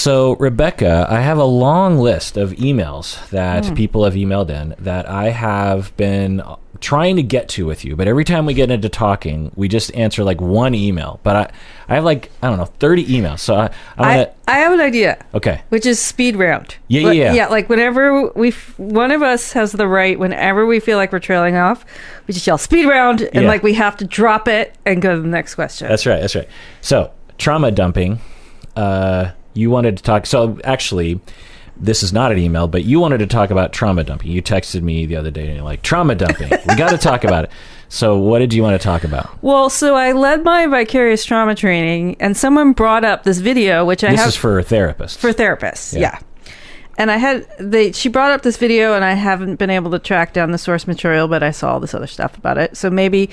So, Rebecca, I have a long list of emails that people have emailed in that I have been trying to get to with you. But every time we get into talking, we just answer like one email. But I have like, I don't know, 30 emails. So I have an idea. Okay. Which is speed round. Yeah. Yeah, like whenever one of us has the right, whenever we feel like we're trailing off, we just yell speed round and like we have to drop it and go to the next question. That's right. So, trauma dumping. You wanted to talk. So actually, this is not an email, but you wanted to talk about trauma dumping. You texted me the other day and you're like, trauma dumping. We got to talk about it. So what did you want to talk about? Well, so I led my vicarious trauma training and someone brought up this video, which This is for therapists. For therapists, yeah. And she brought up this video and I haven't been able to track down the source material, but I saw all this other stuff about it. So maybe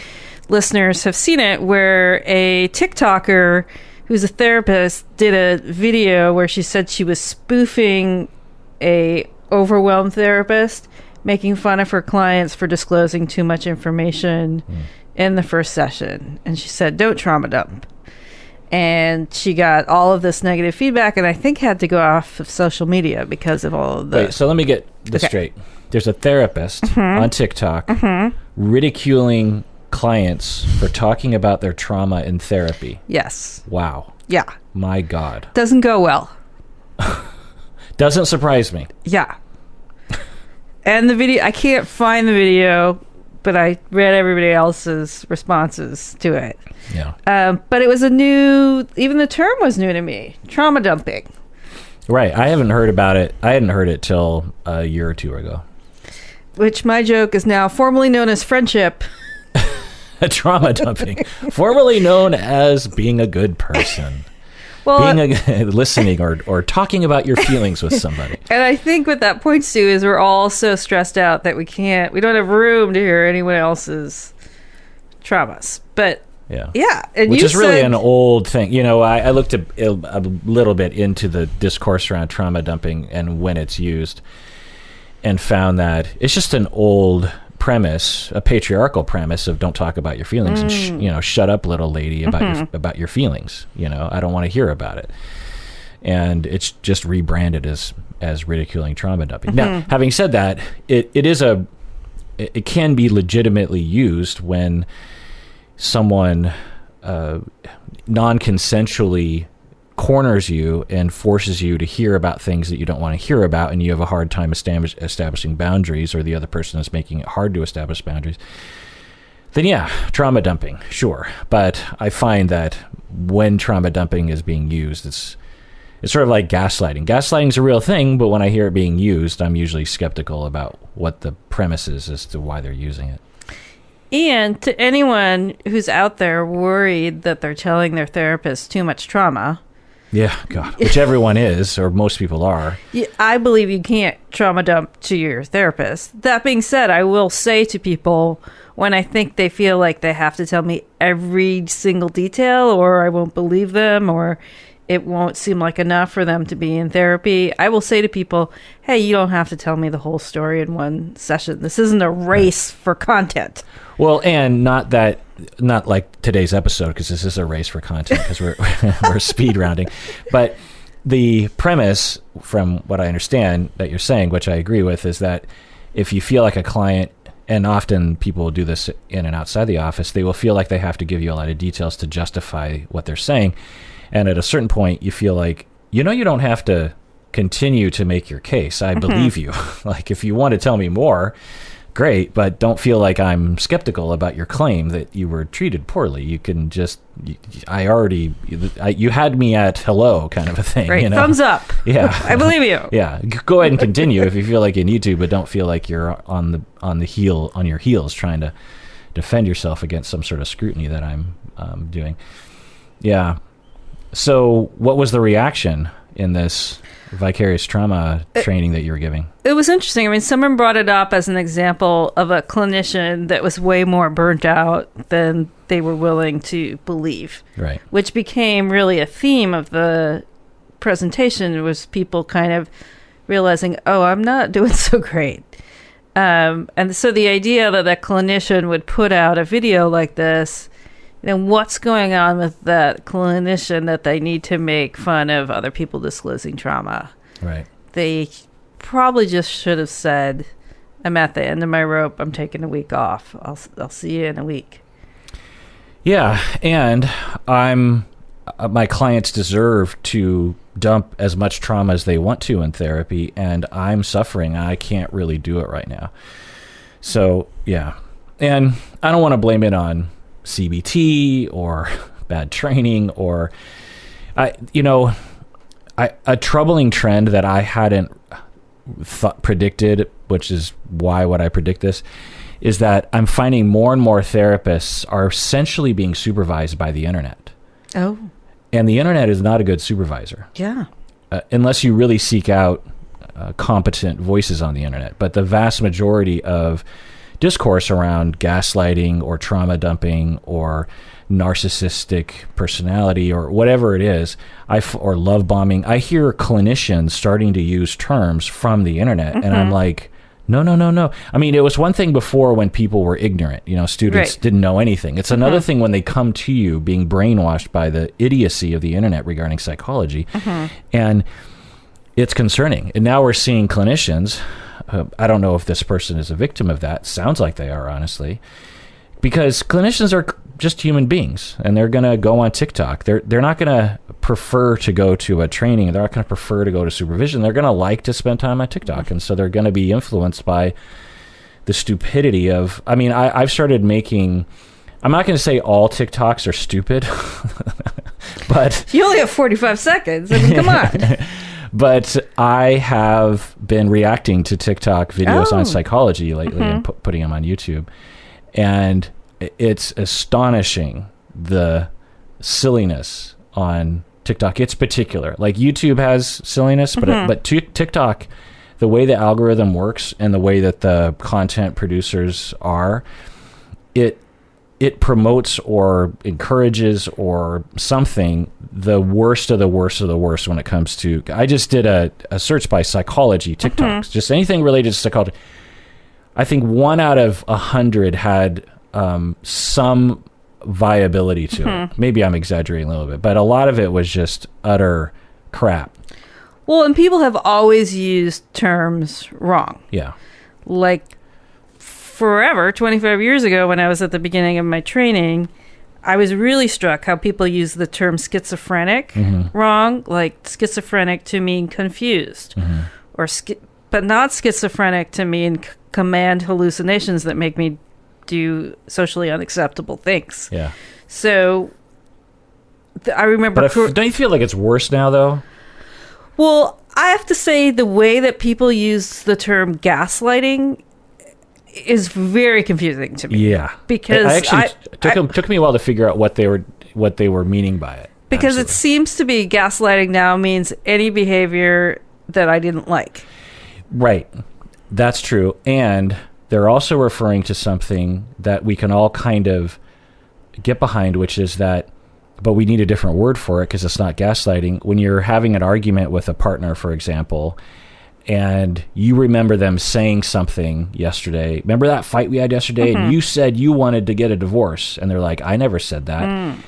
listeners have seen it, where a TikToker who's a therapist did a video where she said she was spoofing a overwhelmed therapist, making fun of her clients for disclosing too much information in the first session. And she said, don't trauma dump. And she got all of this negative feedback and I think had to go off of social media because of all of the... Wait, so let me get this straight. There's a therapist on TikTok ridiculing clients for talking about their trauma in therapy. Yes. Wow. Yeah. My God. Doesn't go well. Doesn't surprise me. Yeah. And the video, I can't find the video, but I read everybody else's responses to it. Yeah. But it was even the term was new to me. Trauma dumping. Right. I haven't heard about it. I hadn't heard it till a year or two ago. Which my joke is now formally known as friendship. Trauma dumping, formerly known as being a good person. Well, listening or talking about your feelings with somebody. And I think what that points to is we're all so stressed out that we don't have room to hear anyone else's traumas. But yeah. And which is really an old thing. You know, I looked a little bit into the discourse around trauma dumping and when it's used, and found that it's just an old premise, a patriarchal premise of don't talk about your feelings and shut up, little lady, about your feelings. I don't want to hear about it. And it's just rebranded as ridiculing trauma dumping. Now, having said that, it can be legitimately used when someone non-consensually corners you and forces you to hear about things that you don't want to hear about, and you have a hard time establishing boundaries, or the other person is making it hard to establish boundaries, then yeah, trauma dumping, sure. But I find that when trauma dumping is being used, it's sort of like gaslighting. Gaslighting is a real thing, but when I hear it being used, I'm usually skeptical about what the premise is as to why they're using it. And to anyone who's out there worried that they're telling their therapist too much trauma, yeah, God, which everyone is, or most people are. I believe you can't trauma dump to your therapist. That being said, I will say to people when I think they feel like they have to tell me every single detail, or I won't believe them, or it won't seem like enough for them to be in therapy, I will say to people, hey, you don't have to tell me the whole story in one session. This isn't a race for content. Well, and not like today's episode, because this is a race for content, because we're speed rounding. But the premise, from what I understand that you're saying, which I agree with, is that if you feel like a client, and often people will do this in and outside the office, they will feel like they have to give you a lot of details to justify what they're saying. And at a certain point, you feel like, you don't have to continue to make your case. I believe you. Like, if you want to tell me more, great, but don't feel like I'm skeptical about your claim that you were treated poorly. You can just, you had me at hello kind of a thing. Right, thumbs up. Yeah. I believe you. Yeah, go ahead and continue if you feel like you need to, but don't feel like you're on your heels trying to defend yourself against some sort of scrutiny that I'm doing. Yeah. So what was the reaction in this vicarious trauma training that you were giving? It was interesting. I mean, someone brought it up as an example of a clinician that was way more burnt out than they were willing to believe. Right. Which became really a theme of the presentation, was people kind of realizing, oh, I'm not doing so great. And so the idea that a clinician would put out a video like this what's going on with that clinician that they need to make fun of other people disclosing trauma? Right. They probably just should have said, I'm at the end of my rope. I'm taking a week off. I'll see you in a week. Yeah, and my clients deserve to dump as much trauma as they want to in therapy, and I'm suffering. I can't really do it right now. So, yeah. And I don't want to blame it on CBT or bad training or, a troubling trend that I hadn't predicted, which is why would I predict this, is that I'm finding more and more therapists are essentially being supervised by the internet. Oh. And the internet is not a good supervisor. Yeah. Unless you really seek out competent voices on the internet. But the vast majority of discourse around gaslighting or trauma dumping or narcissistic personality or whatever it is, or love bombing, I hear clinicians starting to use terms from the internet. And I'm like, no. I mean, it was one thing before when people were ignorant, students didn't know anything. It's another thing when they come to you being brainwashed by the idiocy of the internet regarding psychology. And it's concerning. And now we're seeing clinicians, I don't know if this person is a victim of that. Sounds like they are, honestly, because clinicians are just human beings, and they're going to go on TikTok. They're not going to prefer to go to a training. They're not going to prefer to go to supervision. They're going to like to spend time on TikTok, and so they're going to be influenced by the stupidity of. I mean, I've started making. I'm not going to say all TikToks are stupid, but you only have 45 seconds. I mean, come on. But I have been reacting to TikTok videos on psychology lately and putting them on YouTube. And it's astonishing, the silliness on TikTok. It's particular. Like YouTube has silliness, but TikTok, the way the algorithm works and the way that the content producers are, it promotes or encourages or something the worst of the worst of the worst when it comes to. I just did a search by psychology TikToks, just anything related to psychology. I think 1 out of 100 had some viability to it. Maybe I'm exaggerating a little bit, but a lot of it was just utter crap. Well, and people have always used terms wrong. Yeah. Like forever, 25 years ago, when I was at the beginning of my training, I was really struck how people use the term schizophrenic wrong, like schizophrenic to mean confused, or but not schizophrenic to mean command hallucinations that make me do socially unacceptable things. Yeah. So I remember. But don't you feel like it's worse now, though? Well, I have to say the way that people use the term gaslighting is very confusing to me. Yeah, because took me a while to figure out what they were meaning by it. Because Absolutely. It seems to be gaslighting now means any behavior that I didn't like. Right, that's true, and they're also referring to something that we can all kind of get behind, which is that, but we need a different word for it because it's not gaslighting. When you're having an argument with a partner, for example, and you remember them saying something yesterday. Remember that fight we had yesterday? And you said you wanted to get a divorce. And they're like, I never said that.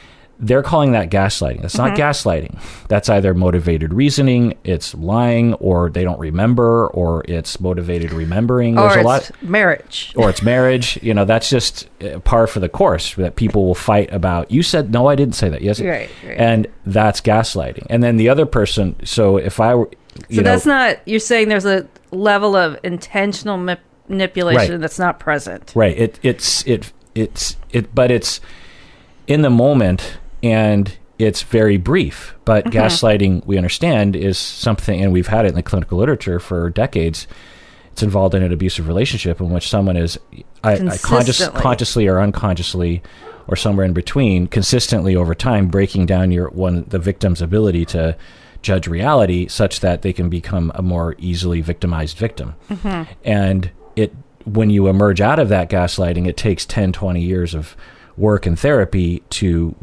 They're calling that gaslighting. That's not gaslighting. That's either motivated reasoning, it's lying, or they don't remember, or it's motivated remembering. Or it's marriage. Or it's marriage. That's just par for the course that people will fight about. You said, no, I didn't say that. Yes. Right. And that's gaslighting. And then the other person, so if I were... So that's not, you're saying there's a level of intentional manipulation that's not present. Right. But it's in the moment and it's very brief. But gaslighting, we understand, is something, and we've had it in the clinical literature for decades. It's involved in an abusive relationship in which someone is consciously or unconsciously or somewhere in between, consistently over time, breaking down the victim's ability to judge reality such that they can become a more easily victimized victim. And when you emerge out of that gaslighting, it takes 10, 20 years of work and therapy to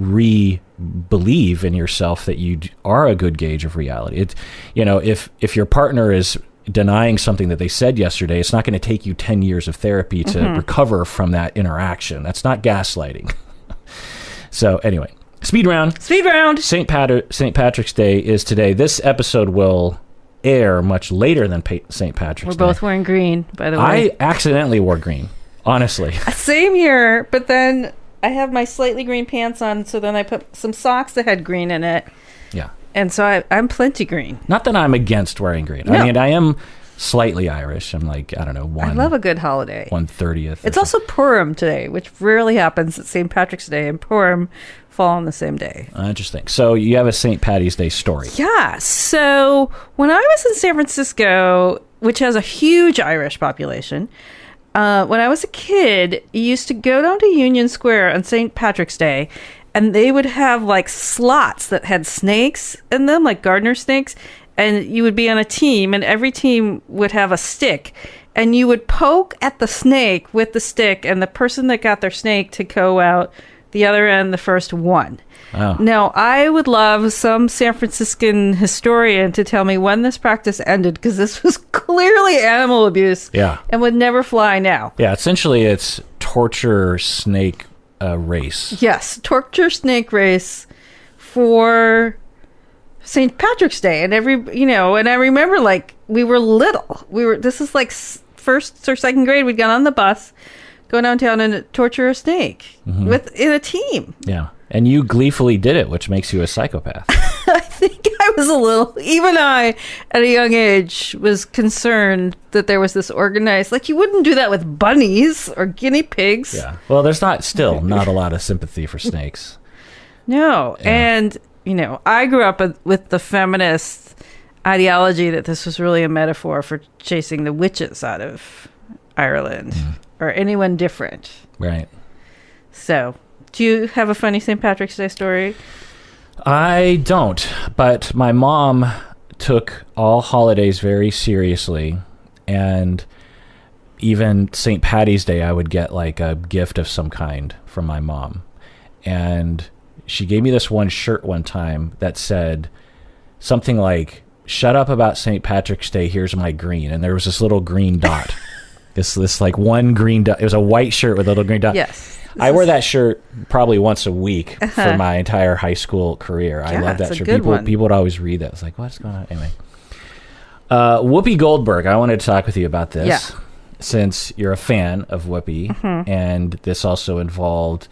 believe in yourself that you are a good gauge of reality. If your partner is denying something that they said yesterday, it's not going to take you 10 years of therapy to recover from that interaction. That's not gaslighting. So anyway, speed round. Speed round. St. Patrick's Day is today. This episode will air much later than St. Patrick's Day. We're both wearing green, by the way. I accidentally wore green, honestly. Same here, but then I have my slightly green pants on, so then I put some socks that had green in it. Yeah. And so I'm plenty green. Not that I'm against wearing green. No. I mean, I am slightly Irish. I'm like, I don't know, I love a good holiday. 1/30th. It's also Purim today, which rarely happens. At St. Patrick's Day and Purim fall on the same day. Interesting. So you have a St. Patty's Day story. Yeah. So when I was in San Francisco, which has a huge Irish population, when I was a kid, you used to go down to Union Square on St. Patrick's Day, and they would have like slots that had snakes in them, like gardener snakes, and you would be on a team, and every team would have a stick, and you would poke at the snake with the stick, and the person that got their snake to go out the other end, the first one. Oh. Now, I would love some San Franciscan historian to tell me when this practice ended, because this was clearly animal abuse. Yeah. And would never fly now. Yeah, essentially it's torture snake race. Yes, torture snake race for St. Patrick's Day. And and I remember, like, we were little. This is like first or second grade. We'd got on the bus, go downtown and torture a snake in a team. Yeah. And you gleefully did it, which makes you a psychopath. I think I was even I, at a young age, was concerned that there was this organized, like, you wouldn't do that with bunnies or guinea pigs. Yeah. Well, there's not a lot of sympathy for snakes. No. Yeah. And, I grew up with the feminist ideology that this was really a metaphor for chasing the witches out of Ireland or anyone different. Right. So, do you have a funny St. Patrick's Day story? I don't, but my mom took all holidays very seriously, and even St. Patty's Day I would get like a gift of some kind from my mom. And she gave me this one shirt one time that said something like, "Shut up about St. Patrick's Day, here's my green." And there was this little green dot. this like one green dot. It was a white shirt with a little green dot. Yes. I wore that shirt probably once a week for my entire high school career. I love that shirt. People would always read that. I was like, what's going on? Anyway. Whoopi Goldberg, I wanted to talk with you about this since you're a fan of Whoopi, and this also involved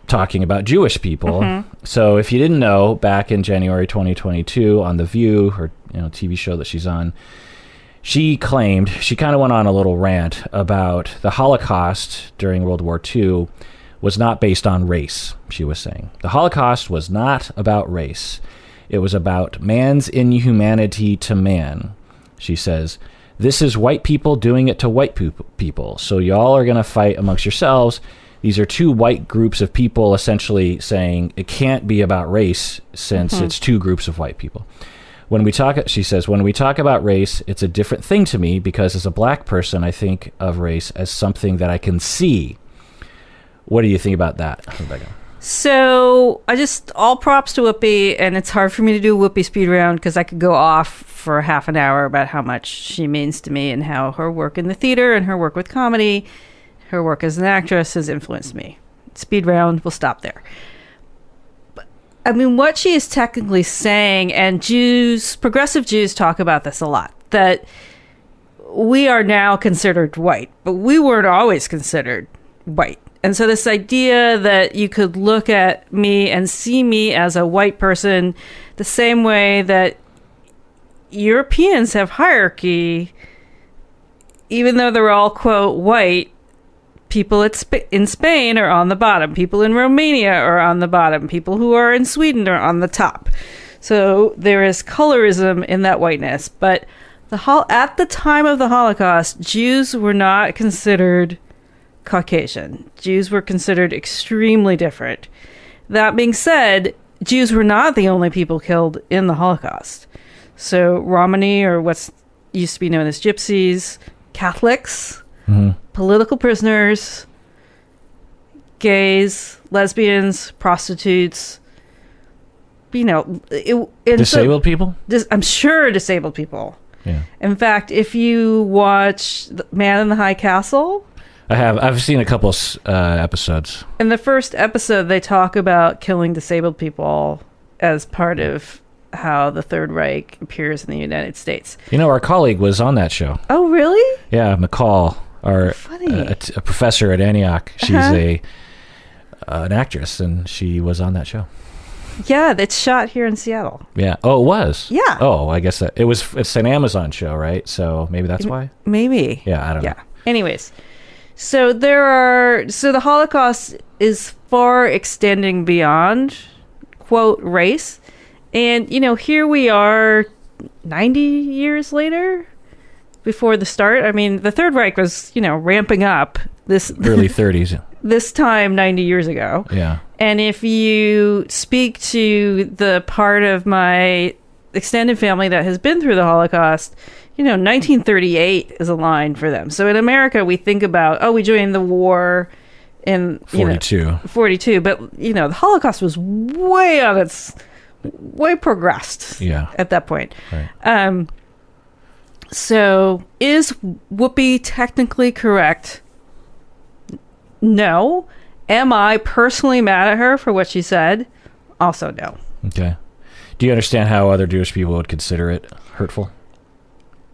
talking about Jewish people. So if you didn't know, back in January 2022 on The View, her TV show that she's on, she claimed, she kind of went on a little rant about the Holocaust during World War II was not based on race, she was saying. The Holocaust was not about race. It was about man's inhumanity to man. She says, "This is white people doing it to white people. So y'all are going to fight amongst yourselves. These are two white groups of people essentially saying it can't be about race since it's two groups of white people. She says, when we talk about race, it's a different thing to me because as a black person, I think of race as something that I can see." What do you think about that, Rebecca? So all props to Whoopi, and it's hard for me to do a Whoopi speed round because I could go off for half an hour about how much she means to me and how her work in the theater and her work with comedy, her work as an actress has influenced me. Speed round, we'll stop there. I mean, what she is technically saying, and progressive Jews talk about this a lot, that we are now considered white, but we weren't always considered white. And so this idea that you could look at me and see me as a white person the same way that Europeans have hierarchy, even though they're all, quote, white, people in Spain are on the bottom. People in Romania are on the bottom. People who are in Sweden are on the top. So there is colorism in that whiteness. But at the time of the Holocaust, Jews were not considered Caucasian. Jews were considered extremely different. That being said, Jews were not the only people killed in the Holocaust. So Romani, or what's used to be known as Gypsies, Catholics, political prisoners, gays, lesbians, prostitutes, disabled people? I'm sure disabled people. Yeah. In fact, if you watch Man in the High Castle, I have. I've seen a couple episodes. In the first episode, they talk about killing disabled people as part of how the Third Reich appears in the United States. You know, our colleague was on that show. Oh, really? Yeah, McCall, our a professor at Antioch. She's an actress, and she was on that show. Yeah, it's shot here in Seattle. Yeah. Oh, it was? Yeah. Oh, I guess it's an Amazon show, right? So maybe that's why? Maybe. Yeah, I don't know. Anyways, so the Holocaust is far extending beyond, quote, race. And, here we are 90 years later before the start. I mean, the Third Reich was, ramping up this early 30s. This time 90 years ago. Yeah. And if you speak to the part of my extended family that has been through the Holocaust, 1938 is a line for them. So in America, we think about, we joined the war in 42. 42. But, the Holocaust was way progressed at that point. Right. So is Whoopi technically correct? No. Am I personally mad at her for what she said? Also no. Okay. Do you understand how other Jewish people would consider it hurtful?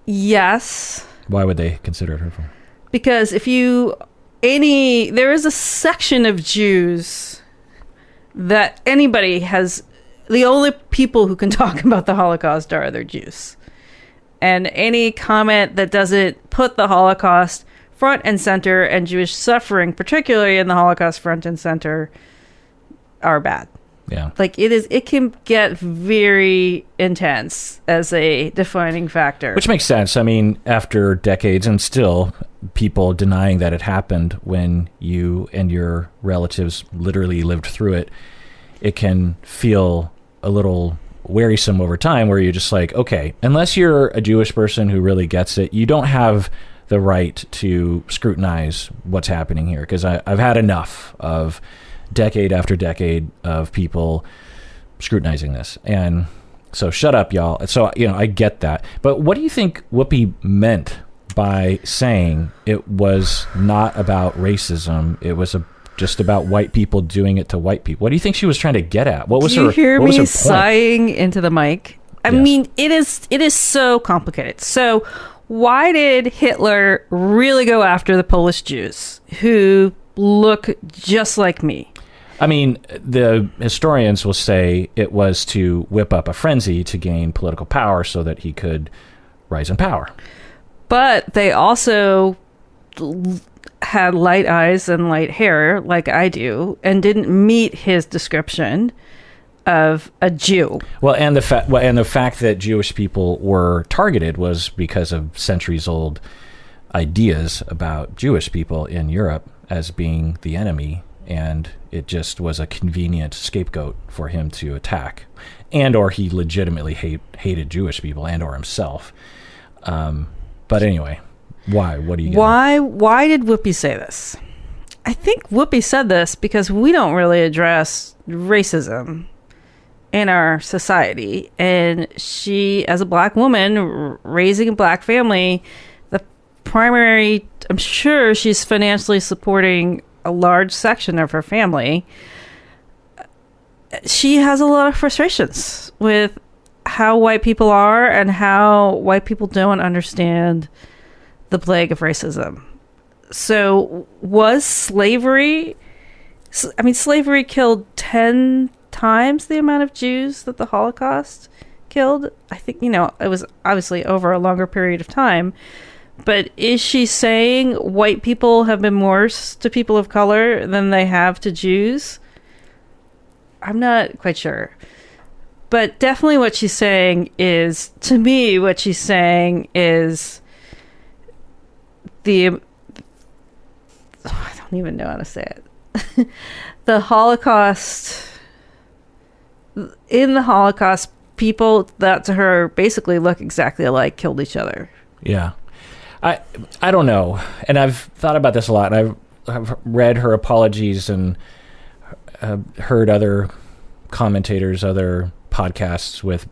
Yes. Why would they consider it hurtful? Because there is a section of Jews that anybody has, the only people who can talk about the Holocaust are other Jews. And any comment that doesn't put the Holocaust front and center and Jewish suffering, particularly in the Holocaust front and center, are bad. Yeah. Like it can get very intense as a defining factor. Which makes sense. I mean, after decades and still people denying that it happened when you and your relatives literally lived through it, it can feel a little wearisome over time where you're just like, okay, unless you're a Jewish person who really gets it, you don't have the right to scrutinize what's happening here, because I've had enough of decade after decade of people scrutinizing this. And so shut up, y'all. So, I get that. But what do you think Whoopi meant by saying it was not about racism? It was just about white people doing it to white people. What do you think she was trying to get at? What was her point? Do you hear me sighing into the mic? I mean, it is so complicated. So why did Hitler really go after the Polish Jews who look just like me? I mean, the historians will say it was to whip up a frenzy to gain political power so that he could rise in power. But they also had light eyes and light hair like I do and didn't meet his description of a Jew. Well, and the fact that Jewish people were targeted was because of centuries-old ideas about Jewish people in Europe as being the enemy, and it just was a convenient scapegoat for him to attack, and or he legitimately hated Jewish people and or himself. But anyway, why? What do you get? Why did Whoopi say this? I think Whoopi said this because we don't really address racism in our society. And she, as a black woman, raising a black family, I'm sure she's financially supporting a large section of her family. She has a lot of frustrations with how white people are and how white people don't understand the plague of racism. So was slavery... I mean, slavery killed 10 times the amount of Jews that the Holocaust killed. I think, it was obviously over a longer period of time. But is she saying white people have been worse to people of color than they have to Jews? I'm not quite sure. But definitely what she's saying is, to me, I don't even know how to say it. The Holocaust, in the Holocaust, people that to her basically look exactly alike killed each other. Yeah. I don't know. And I've thought about this a lot, and I've read her apologies and heard other commentators, other podcasts with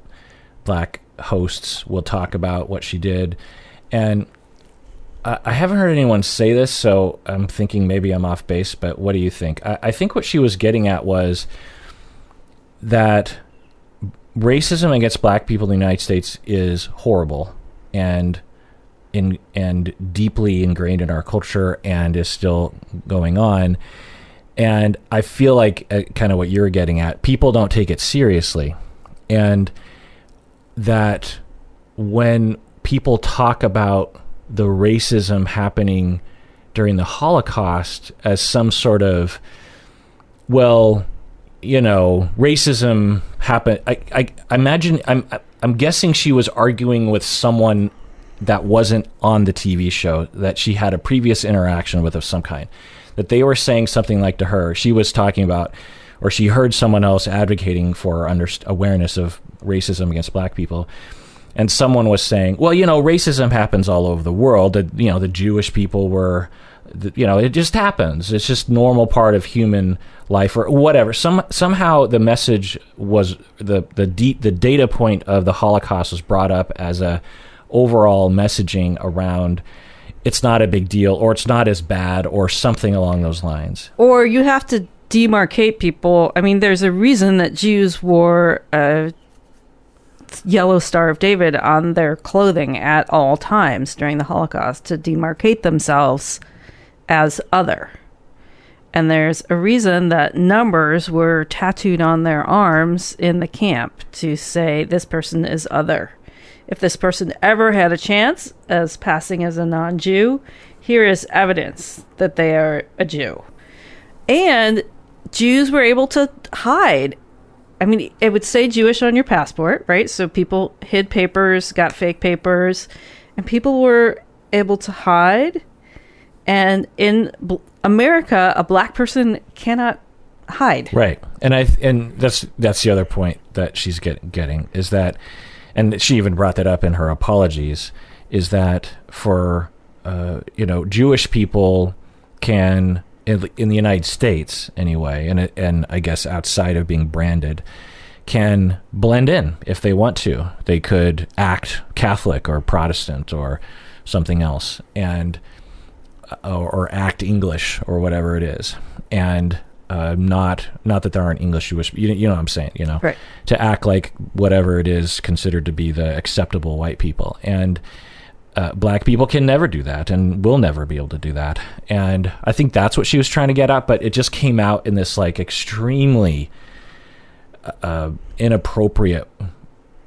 black hosts will talk about what she did. And I haven't heard anyone say this, so I'm thinking maybe I'm off base, but what do you think? I think what she was getting at was that racism against black people in the United States is horrible and deeply ingrained in our culture and is still going on. And I feel like kind of what you're getting at, people don't take it seriously. And that when people talk about the racism happening during the Holocaust as some sort of, well, racism happened. I imagine, I'm guessing she was arguing with someone that wasn't on the TV show, that she had a previous interaction with of some kind, that they were saying something like to her, she was talking about, or she heard someone else advocating for awareness of racism against black people. And someone was saying, well, racism happens all over the world. The Jewish people were, it just happens. It's just normal part of human life or whatever. Somehow the message was the data point of the Holocaust was brought up as a overall messaging around it's not a big deal or it's not as bad or something along those lines. Or you have to demarcate people. I mean, there's a reason that Jews wore a yellow Star of David on their clothing at all times during the Holocaust to demarcate themselves as other. And there's a reason that numbers were tattooed on their arms in the camp to say this person is other. If this person ever had a chance as passing as a non-Jew, here is evidence that they are a Jew. And Jews were able to hide. I mean, it would say Jewish on your passport, right? So people hid papers, got fake papers, and people were able to hide. And in America, a black person cannot hide. Right. And that's the other point that she's getting is that, and she even brought that up in her apologies, is that for, Jewish people can, in the United States anyway, and I guess outside of being branded, can blend in if they want to. They could act Catholic or Protestant or something else, and or act English or whatever it is, and not that there aren't English Jewish, you know what I'm saying, right. To act like whatever it is considered to be the acceptable white people. And black people can never do that and will never be able to do that. And I think that's what she was trying to get at, but it just came out in this like extremely inappropriate,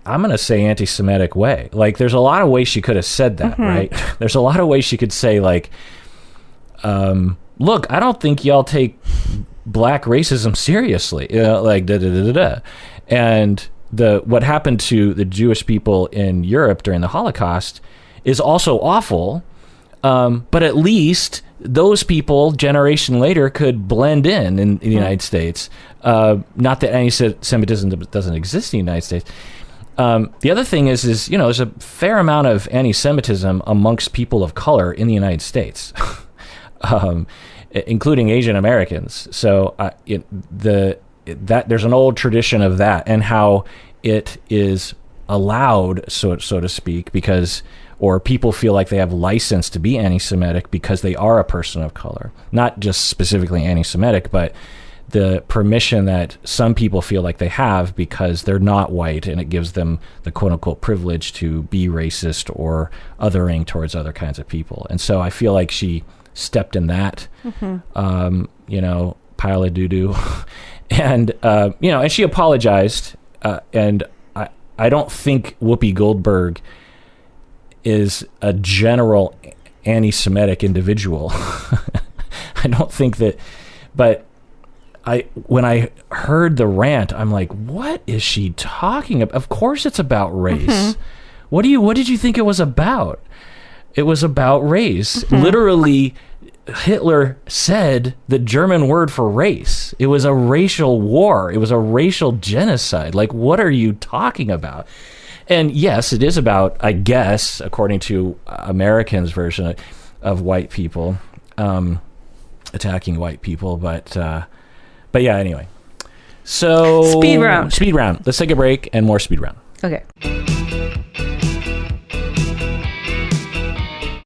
I'm going to say anti-Semitic way. Like there's a lot of ways she could have said that, right? There's a lot of ways she could say like, look, I don't think y'all take black racism seriously, like da da da da da. And what happened to the Jewish people in Europe during the Holocaust is also awful, but at least those people generation later could blend in the United States. Not that anti-Semitism doesn't exist in the United States. The other thing is there's a fair amount of anti-Semitism amongst people of color in the United States, including Asian Americans. So there's an old tradition of that, and how it is allowed, so to speak, or people feel like they have license to be anti-Semitic because they are a person of color. Not just specifically anti-Semitic, but the permission that some people feel like they have because they're not white, and it gives them the quote-unquote privilege to be racist or othering towards other kinds of people. And so I feel like she stepped in that, pile of doo-doo. And, and she apologized. And I don't think Whoopi Goldberg is a general anti-Semitic individual. I don't think that, but when I heard the rant, I'm like, what is she talking about? Of course it's about race. What did you think it was about? It was about race. Literally, Hitler said the German word for race. It was a racial war. It was a racial genocide. Like, what are you talking about? And yes, it is about, I guess, according to Americans' version of white people, attacking white people. But yeah, anyway. So Speed round. Let's take a break and more speed round. Okay.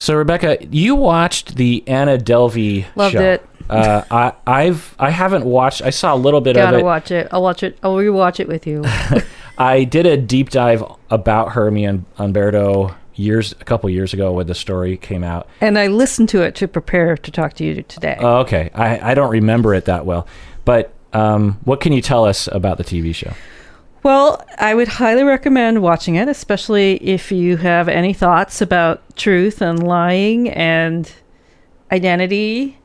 So Rebecca, you watched the Anna Delvey Loved show. it. I haven't watched. I saw a little bit of it. Gotta watch it. I'll watch it. I'll rewatch it with you. I did a deep dive about her, me and Umberto, a couple years ago when the story came out. And I listened to it to prepare to talk to you today. Oh, okay. I don't remember it that well. But what can you tell us about the TV show? Well, I would highly recommend watching it, especially if you have any thoughts about truth and lying and identity.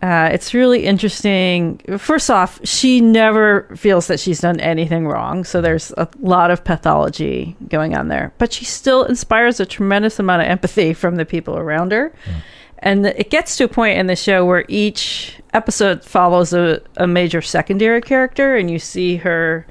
It's really interesting. First off, she never feels that she's done anything wrong. So there's a lot of pathology going on there. But she still inspires a tremendous amount of empathy from the people around her. Mm. And it gets to a point in the show where each episode follows a major secondary character, and you see her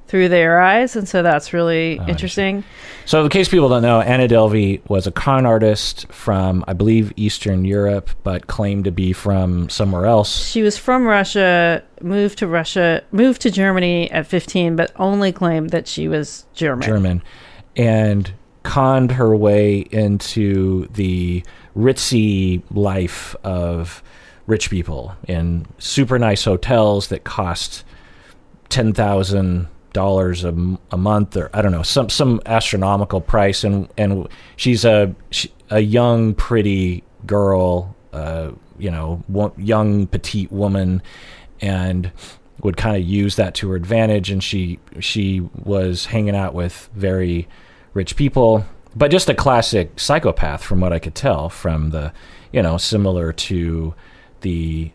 through their eyes, and so that's really interesting. So in case people don't know, Anna Delvey was a con artist from, I believe, Eastern Europe, but claimed to be from somewhere else. She was from Russia, moved to Germany at 15, but only claimed that she was German. And conned her way into the ritzy life of rich people in super nice hotels that cost $10,000 a month, or I don't know, some astronomical price, and she's a young, pretty girl, young petite woman, and would kind of use that to her advantage. And she was hanging out with very rich people, but just a classic psychopath, from what I could tell from the, similar to the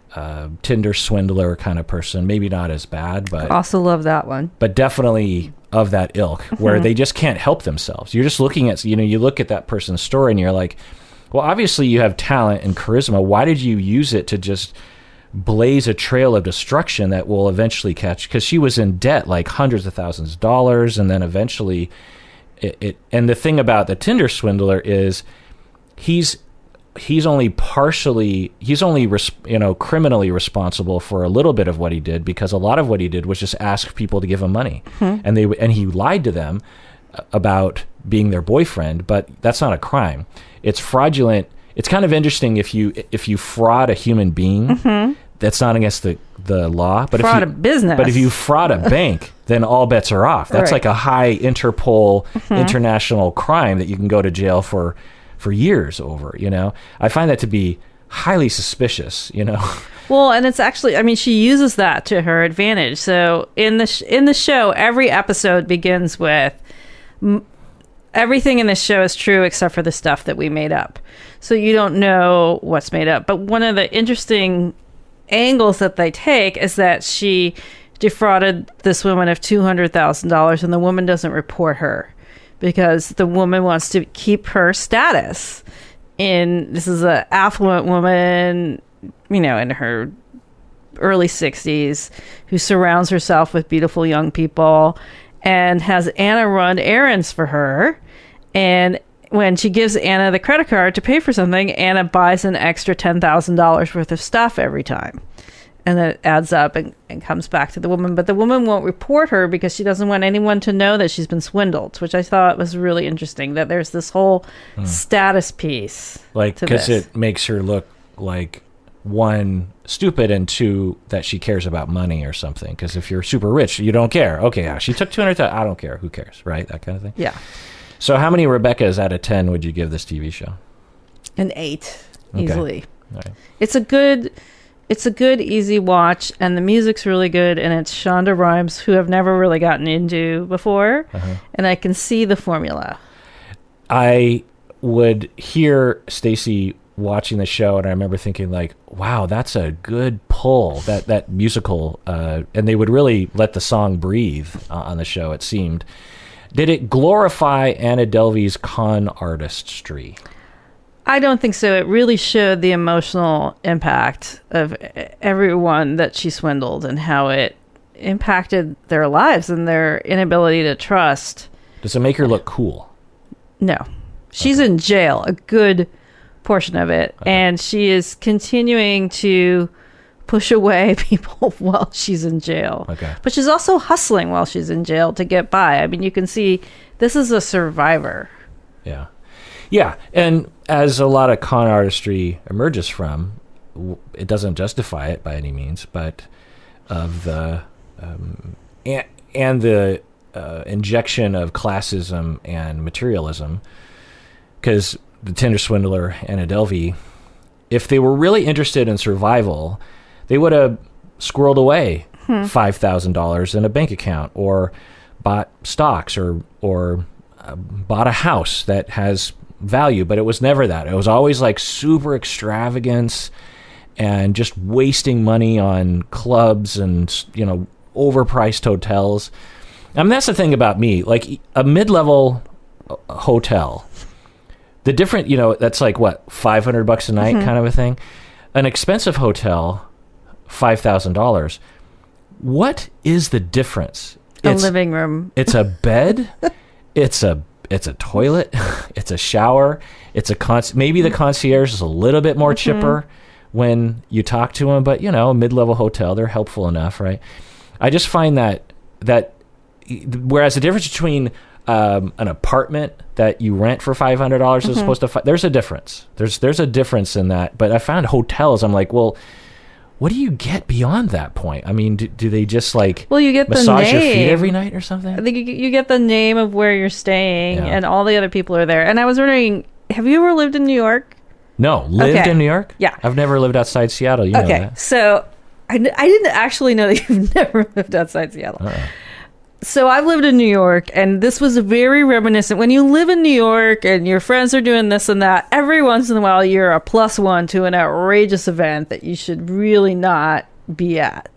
Tinder swindler kind of person. Maybe not as bad, but also love that one. But definitely of that ilk, where they just can't help themselves. You're just looking at, you look at that person's story and you're like, well, obviously you have talent and charisma. Why did you use it to just blaze a trail of destruction that will eventually catch? Because she was in debt, like hundreds of thousands of dollars, and then eventually it. And the thing about the Tinder swindler is he's only criminally responsible for a little bit of what he did, because a lot of what he did was just ask people to give him money. And he lied to them about being their boyfriend, but that's not a crime. It's fraudulent. It's kind of interesting if you fraud a human being, that's not against the law. But fraud a business. But if you fraud a bank, then all bets are off. That's like a high Interpol international crime that you can go to jail for years over. I find that to be highly suspicious. Well, and it's actually, she uses that to her advantage. So in the show, every episode begins with everything in this show is true except for the stuff that we made up. So you don't know what's made up. But one of the interesting angles that they take is that she defrauded this woman of $200,000, and the woman doesn't report her because the woman wants to keep her status. This is an affluent woman, in her early 60s, who surrounds herself with beautiful young people and has Anna run errands for her. And when she gives Anna the credit card to pay for something, Anna buys an extra $10,000 worth of stuff every time. And then it adds up and comes back to the woman. But the woman won't report her because she doesn't want anyone to know that she's been swindled, which I thought was really interesting, that there's this whole status piece. Because it makes her look like, one, stupid, and two, that she cares about money or something. Because if you're super rich, you don't care. Okay, yeah, she took $200,000. I don't care. Who cares, right? That kind of thing. Yeah. So how many Rebeccas out of 10 would you give this TV show? An 8, easily. All right. It's a good, easy watch, and the music's really good, and it's Shonda Rhimes, who I've never really gotten into before, and I can see the formula. I would hear Stacey watching the show, and I remember thinking, like, wow, that's a good pull, that musical, and they would really let the song breathe on the show, it seemed. Did it glorify Anna Delvey's con artistry? I don't think so. It really showed the emotional impact of everyone that she swindled and how it impacted their lives and their inability to trust. Does it make her look cool? No. She's in jail a good portion of it, and she is continuing to push away people while she's in jail. But she's also hustling while she's in jail to get by. You can see this is a survivor. Yeah. Yeah, and as a lot of con artistry emerges from, it doesn't justify it by any means, but of the and the injection of classism and materialism, because the Tinder swindler and Delvey, if they were really interested in survival, they would have squirreled away $5,000 in a bank account, or bought stocks, or bought a house that has value. But it was never that. It was always like super extravagance and just wasting money on clubs and, overpriced hotels. I mean, that's the thing about me. Like a mid-level hotel, the different, that's like what, $500 a night kind of a thing. An expensive hotel, $5,000. What is the difference? A living room. It's a bed. It's a toilet. It's a shower. It's maybe the concierge is a little bit more chipper when you talk to them, but a mid-level hotel, they're helpful enough, right? I just find that whereas the difference between an apartment that you rent for $500 as opposed to there's a difference. There's a difference in that. But I found hotels, I'm like, well, what do you get beyond that point? I mean, do they just you get massage the your name. feet every night or something? I think you get the name of where you're staying, and all the other people are there. And I was wondering, have you ever lived in New York? No, lived in New York? Yeah. I've never lived outside Seattle. You know that. So I didn't actually know that you've never lived outside Seattle. So I've lived in New York, and this was very reminiscent. When you live in New York and your friends are doing this and that, every once in a while you're a +1 to an outrageous event that you should really not be at.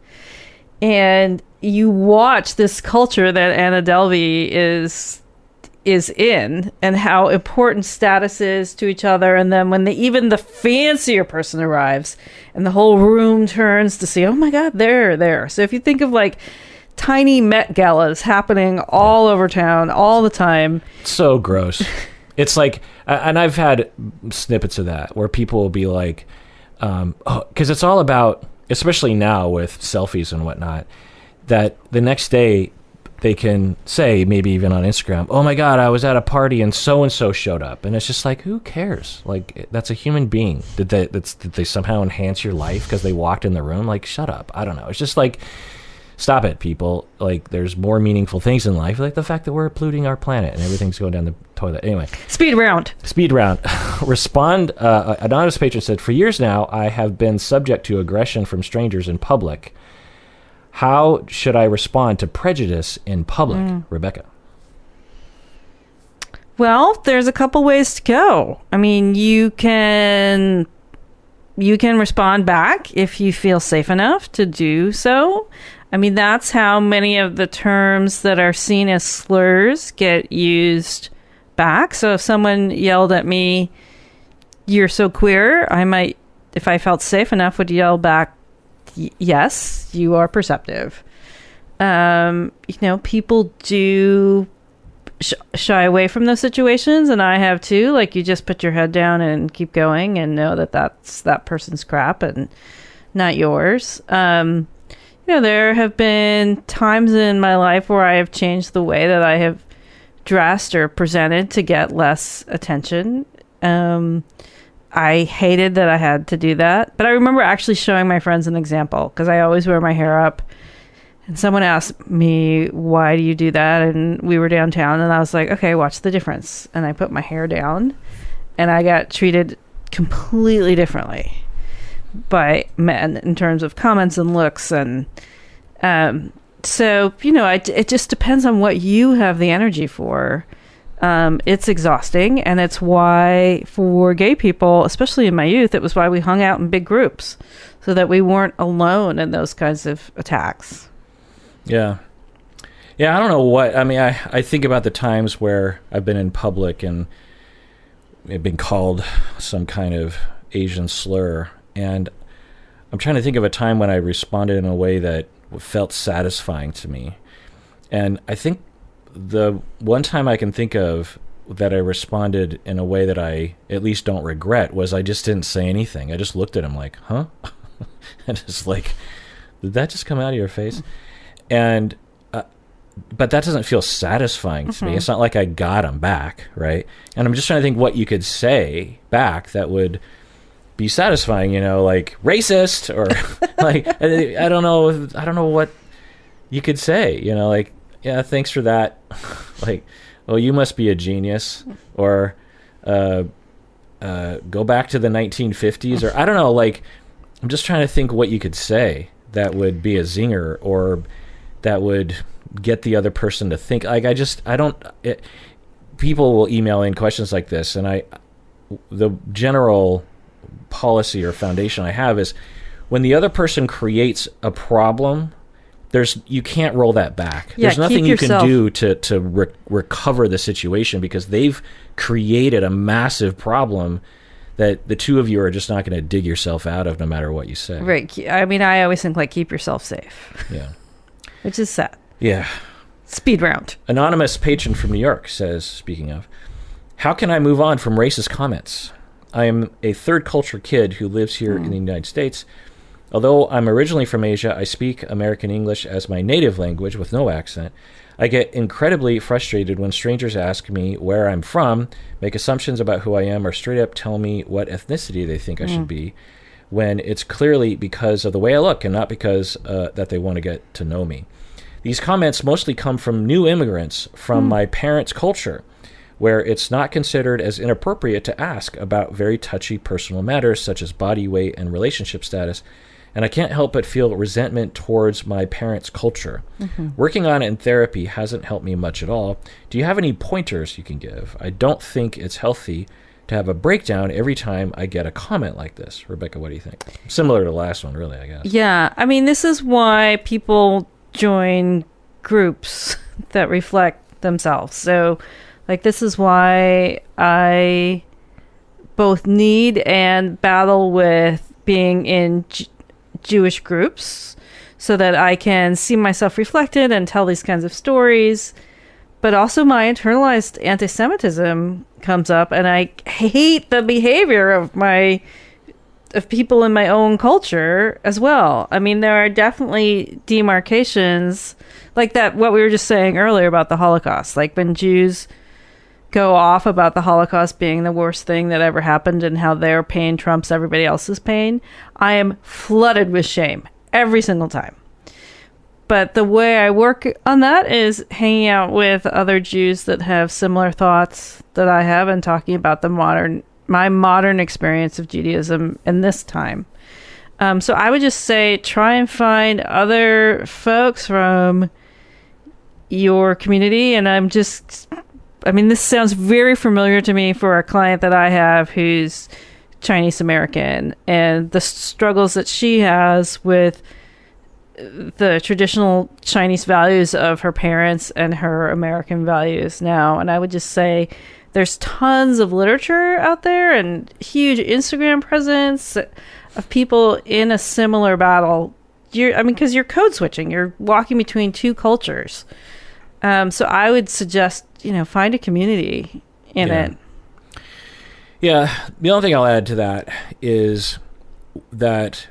And you watch this culture that Anna Delvey is in, and how important status is to each other. And then when even the fancier person arrives and the whole room turns to see, oh my God, they're there. So if you think of tiny Met galas happening all over town all the time. So gross. It's like, and I've had snippets of that where people will be like, because it's all about, especially now with selfies and whatnot, that the next day they can say, maybe even on Instagram, oh my God, I was at a party and so showed up. And it's just like, who cares? Like, that's a human being. Did they somehow enhance your life because they walked in the room? Like, shut up. I don't know. It's just like, stop it, people. Like, there's more meaningful things in life, like the fact that we're polluting our planet and everything's going down the toilet. Anyway. Speed round. Respond. Anonymous patron said, for years now, I have been subject to aggression from strangers in public. How should I respond to prejudice in public? Rebecca. Well, there's a couple ways to go. I mean, you can respond back if you feel safe enough to do so. I mean, that's how many of the terms that are seen as slurs get used back. So if someone yelled at me, "You're so queer," I might, if I felt safe enough, would yell back, "Yes, you are perceptive." People do shy away from those situations, and I have too. Like, you just put your head down and keep going and know that that's that person's crap and not yours. There have been times in my life where I have changed the way that I have dressed or presented to get less attention. I hated that I had to do that. But I remember actually showing my friends an example, because I always wear my hair up. And someone asked me, why do you do that? And we were downtown, and I was like, okay, watch the difference. And I put my hair down, and I got treated completely differently by men in terms of comments and looks. And it just depends on what you have the energy for. It's exhausting, and it's why for gay people, especially in my youth, it was why we hung out in big groups so that we weren't alone in those kinds of attacks. Yeah, I don't know what, I mean, I think about the times where I've been in public and I've been called some kind of Asian slur, and I'm trying to think of a time when I responded in a way that felt satisfying to me. And I think the one time I can think of that I responded in a way that I at least don't regret was I just didn't say anything. I just looked at him like, huh? And it's like, did that just come out of your face? And but that doesn't feel satisfying to me. It's not like I got him back, right? And I'm just trying to think what you could say back that would be satisfying, like racist or like, I don't know what you could say, like, yeah, thanks for that. Like, oh, you must be a genius, or go back to the 1950s, or I don't know, like, I'm just trying to think what you could say that would be a zinger or that would get the other person to think. Like, people will email in questions like this, and the general policy or foundation I have is when the other person creates a problem, you can't roll that back. Yeah, there's nothing you can do to recover the situation, because they've created a massive problem that the two of you are just not going to dig yourself out of no matter what you say. Right. I mean, I always think, like, keep yourself safe. Yeah. Which is sad. Yeah. Speed round. Anonymous patron from New York says, speaking of, how can I move on from racist comments? I am a third culture kid who lives here in the United States. Although I'm originally from Asia, I speak American English as my native language with no accent. I get incredibly frustrated when strangers ask me where I'm from, make assumptions about who I am, or straight up tell me what ethnicity they think I should be, when it's clearly because of the way I look and not because that they want to get to know me. These comments mostly come from new immigrants from my parents' culture, where it's not considered as inappropriate to ask about very touchy personal matters such as body weight and relationship status. And I can't help but feel resentment towards my parents' culture. Working on it in therapy hasn't helped me much at all. Do you have any pointers you can give? I don't think it's healthy to have a breakdown every time I get a comment like this. Rebecca, what do you think? Similar to the last one, really, I guess. Yeah. I mean, this is why people join groups that reflect themselves. So, like, this is why I both need and battle with being in Jewish groups so that I can see myself reflected and tell these kinds of stories. But also my internalized anti-Semitism comes up, and I hate the behavior of people in my own culture as well. I mean, there are definitely demarcations like that, what we were just saying earlier about the Holocaust. Like, when Jews go off about the Holocaust being the worst thing that ever happened and how their pain trumps everybody else's pain, I am flooded with shame every single time. But the way I work on that is hanging out with other Jews that have similar thoughts that I have and talking about my modern experience of Judaism in this time. So I would just say try and find other folks from your community. And this sounds very familiar to me for a client that I have who's Chinese American, and the struggles that she has with the traditional Chinese values of her parents and her American values now. And I would just say there's tons of literature out there and huge Instagram presence of people in a similar battle. Because you're code switching, you're walking between two cultures. So I would suggest, find a community in it. Yeah. The only thing I'll add to that is that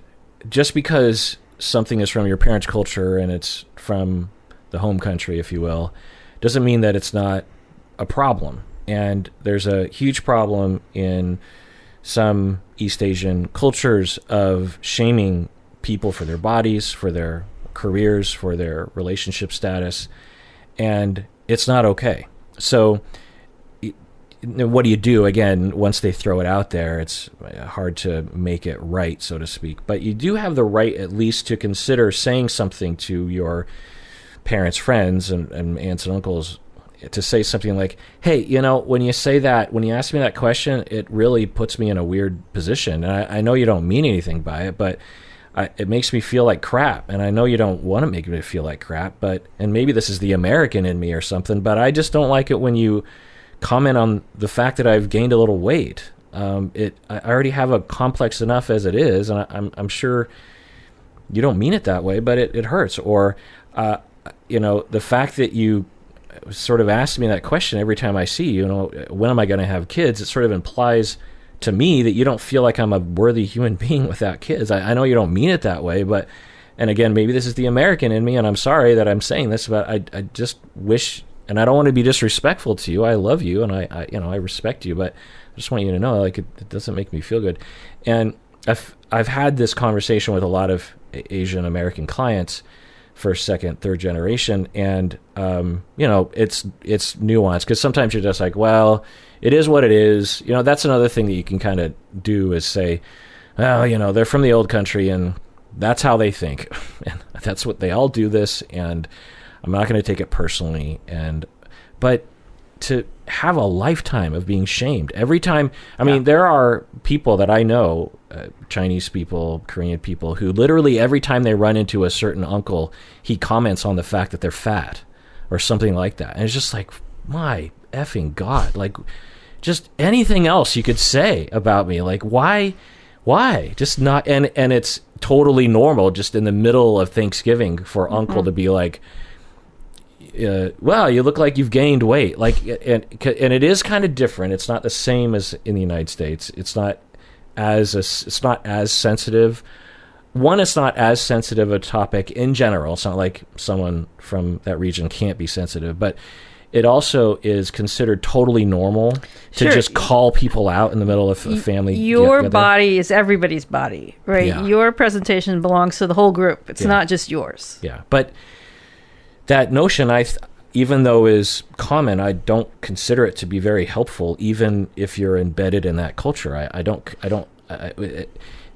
just because something is from your parents' culture and it's from the home country, if you will, doesn't mean that it's not a problem. And there's a huge problem in some East Asian cultures of shaming people for their bodies, for their careers, for their relationship status. And it's not okay. So what do you do? Again, once they throw it out there, it's hard to make it right, so to speak. But you do have the right at least to consider saying something to your parents' friends and aunts and uncles, to say something like, hey, when you say that, when you ask me that question, it really puts me in a weird position. And I know you don't mean anything by it, but it makes me feel like crap. And I know you don't want to make me feel like crap, and maybe this is the American in me or something, but I just don't like it when you comment on the fact that I've gained a little weight. I already have a complex enough as it is, and I'm sure you don't mean it that way, but it hurts. Or, the fact that you sort of ask me that question every time I see you, when am I going to have kids? It sort of implies to me that you don't feel like I'm a worthy human being without kids. I know you don't mean it that way, but And again, maybe this is the American in me, and I'm sorry that I'm saying this, but I just wish, and I don't want to be disrespectful to you. I love you, and I respect you, but I just want you to know, like, it doesn't make me feel good. And I've had this conversation with a lot of Asian American clients, first, second, third generation, and it's nuanced, because sometimes you're just like, well, it is what it is. That's another thing that you can kind of do, is say, well, they're from the old country and that's how they think, and that's what they all do this, and I'm not going to take it personally. But to have a lifetime of being shamed every time, I mean, there are people that I know, Chinese people, Korean people, who literally every time they run into a certain uncle, he comments on the fact that they're fat or something like that. And it's just like, my effing God, like, just anything else you could say about me. Like, why just not? And it's totally normal just in the middle of Thanksgiving for uncle to be like, well, you look like you've gained weight. Like, and it is kind of different. It's not the same as in the United States. It's not as sensitive. One, it's not as sensitive a topic in general. It's not like someone from that region can't be sensitive, but it also is considered totally normal to just call people out in the middle of a family. Your body is everybody's body, right? Yeah. Your presentation belongs to the whole group. It's not just yours. Yeah, but that notion, even though is common, I don't consider it to be very helpful, even if you're embedded in that culture.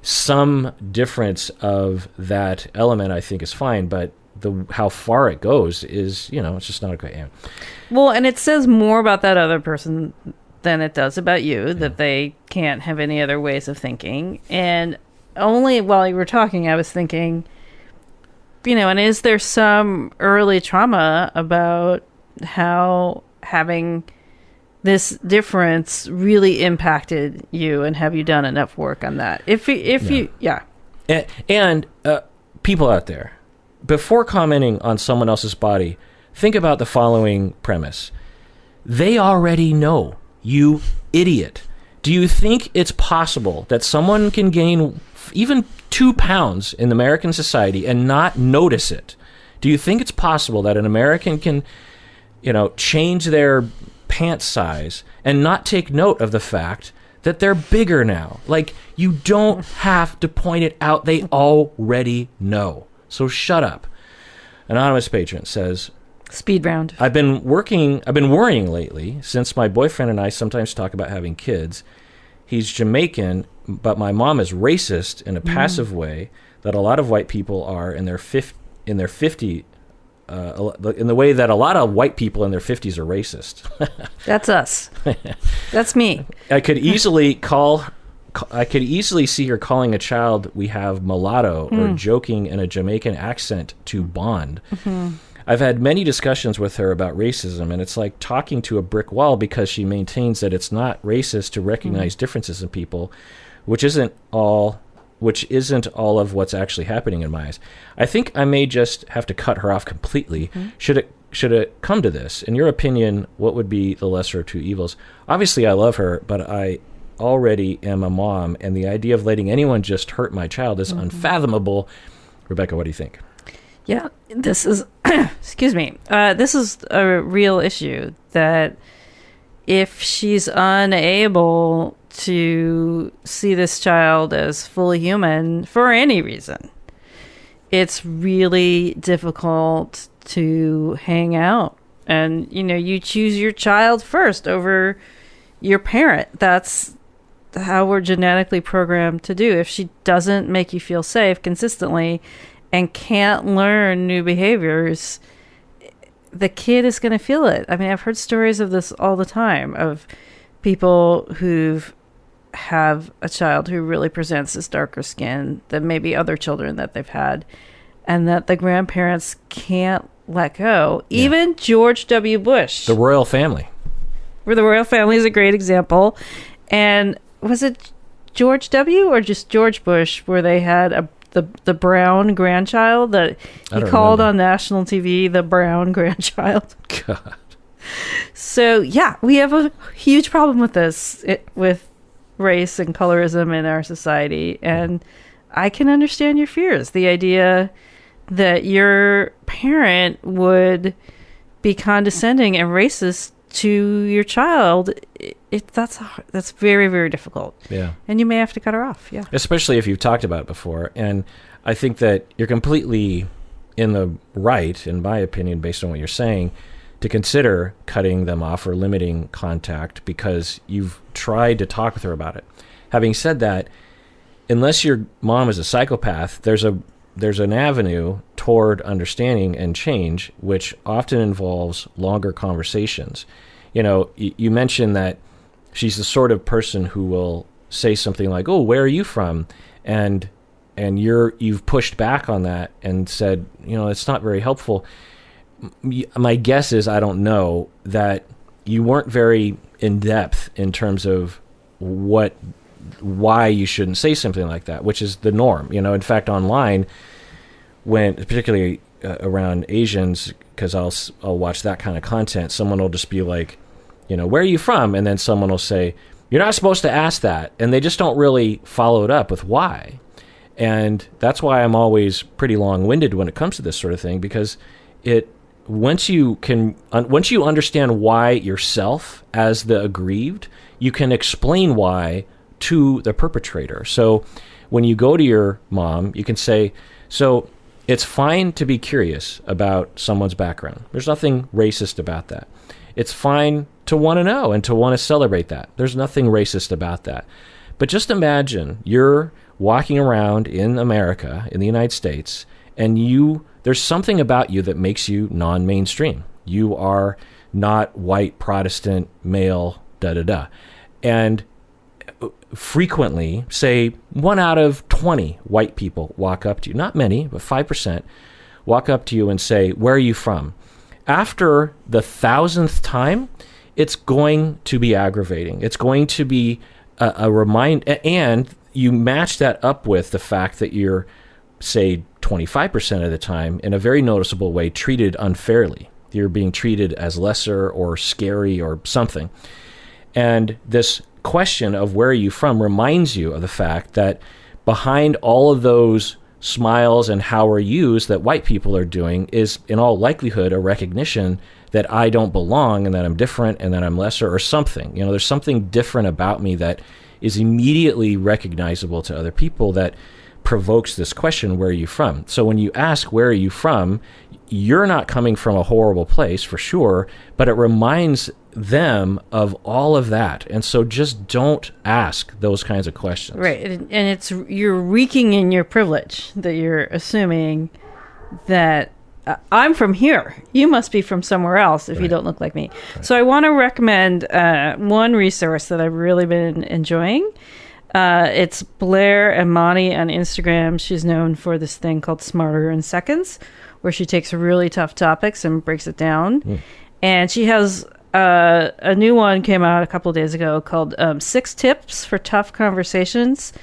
Some difference of that element, I think, is fine, but how far it goes is, it's just not a great. Well, and it says more about that other person than it does about you, that they can't have any other ways of thinking. And only while you were talking, I was thinking, and is there some early trauma about how having this difference really impacted you, and have you done enough work on that? And people out there, before commenting on someone else's body, think about the following premise. They already know, you idiot. Do you think it's possible that someone can gain even 2 pounds in American society and not notice it? Do you think it's possible that an American can, change their pant size and not take note of the fact that they're bigger now? Like, you don't have to point it out. They already know. So shut up. Anonymous patron says, speed round. I've been worrying lately since my boyfriend and I sometimes talk about having kids. He's Jamaican, but my mom is racist in a passive way that a lot of white people are in the way that a lot of white people in their 50s are racist. That's us. That's me. I could easily see her calling a child we have mulatto or joking in a Jamaican accent to bond. Mm-hmm. I've had many discussions with her about racism, and it's like talking to a brick wall, because she maintains that it's not racist to recognize differences in people, which isn't all of what's actually happening in my eyes. I think I may just have to cut her off completely. Mm-hmm. Should it come to this, in your opinion, what would be the lesser of two evils? Obviously, I love her, but I already am a mom, and the idea of letting anyone just hurt my child is unfathomable. Rebecca, what do you think? Yeah, this is, excuse me, this is a real issue, that if she's unable to see this child as fully human for any reason, it's really difficult to hang out. And, you choose your child first over your parent. That's how we're genetically programmed to do. If she doesn't make you feel safe consistently and can't learn new behaviors, the kid is going to feel it. I mean, I've heard stories of this all the time, of people who have a child who really presents as darker skin than maybe other children that they've had, and that the grandparents can't let go. Yeah. Even George W. Bush. The royal family. Where the royal family is a great example. And was it George W. or just George Bush, where they had the brown grandchild that he called on national TV the brown grandchild? God. So, yeah, we have a huge problem with this, with race and colorism in our society. And I can understand your fears. The idea that your parent would be condescending and racist to your child, that's very, very difficult. Yeah. And you may have to cut her off. Yeah. Especially if you've talked about it before. And I think that you're completely in the right, in my opinion, based on what you're saying, to consider cutting them off or limiting contact because you've tried to talk with her about it. Having said that, unless your mom is a psychopath, there's an avenue toward understanding and change, which often involves longer conversations. You know, you mentioned that she's the sort of person who will say something like, "Oh, where are you from?" And you've pushed back on that and said, you know, it's not very helpful. My guess is, I don't know, that you weren't very in depth in terms of why you shouldn't say something like that, which is the norm. You know, in fact, online, when particularly around Asians, because I'll watch that kind of content, someone will just be like, you know, where are you from? And then someone will say, you're not supposed to ask that. And they just don't really follow it up with why. And that's why I'm always pretty long-winded when it comes to this sort of thing, because once you understand why yourself as the aggrieved, you can explain why to the perpetrator. So when you go to your mom, you can say, so it's fine to be curious about someone's background. There's nothing racist about that. It's fine to want to know and to want to celebrate that. There's nothing racist about that. But just imagine you're walking around in America, in the United States, and there's something about you that makes you non-mainstream. You are not white, Protestant, male, da-da-da. And frequently, say 1 out of 20 white people walk up to you, not many, but 5%, walk up to you and say, where are you from? After the 1,000th time, it's going to be aggravating. It's going to be a reminder, and you match that up with the fact that you're, say, 25% of the time, in a very noticeable way, treated unfairly. You're being treated as lesser or scary or something. And this question of where are you from reminds you of the fact that behind all of those smiles and how are yous that white people are doing is, in all likelihood, a recognition that I don't belong and that I'm different and that I'm lesser or something. You know, there's something different about me that is immediately recognizable to other people that provokes this question, where are you from? So when you ask, where are you from, you're not coming from a horrible place for sure, but it reminds them of all of that. And so just don't ask those kinds of questions. Right. And you're reeking in your privilege that you're assuming that I'm from here. You must be from somewhere else if you don't look like me. Right. So I want to recommend one resource that I've really been enjoying. It's Blair and Monty on Instagram. She's known for this thing called Smarter in Seconds, where she takes really tough topics and breaks it down. And she has a new one came out a couple of days ago called 6 Tips for Tough Conversations.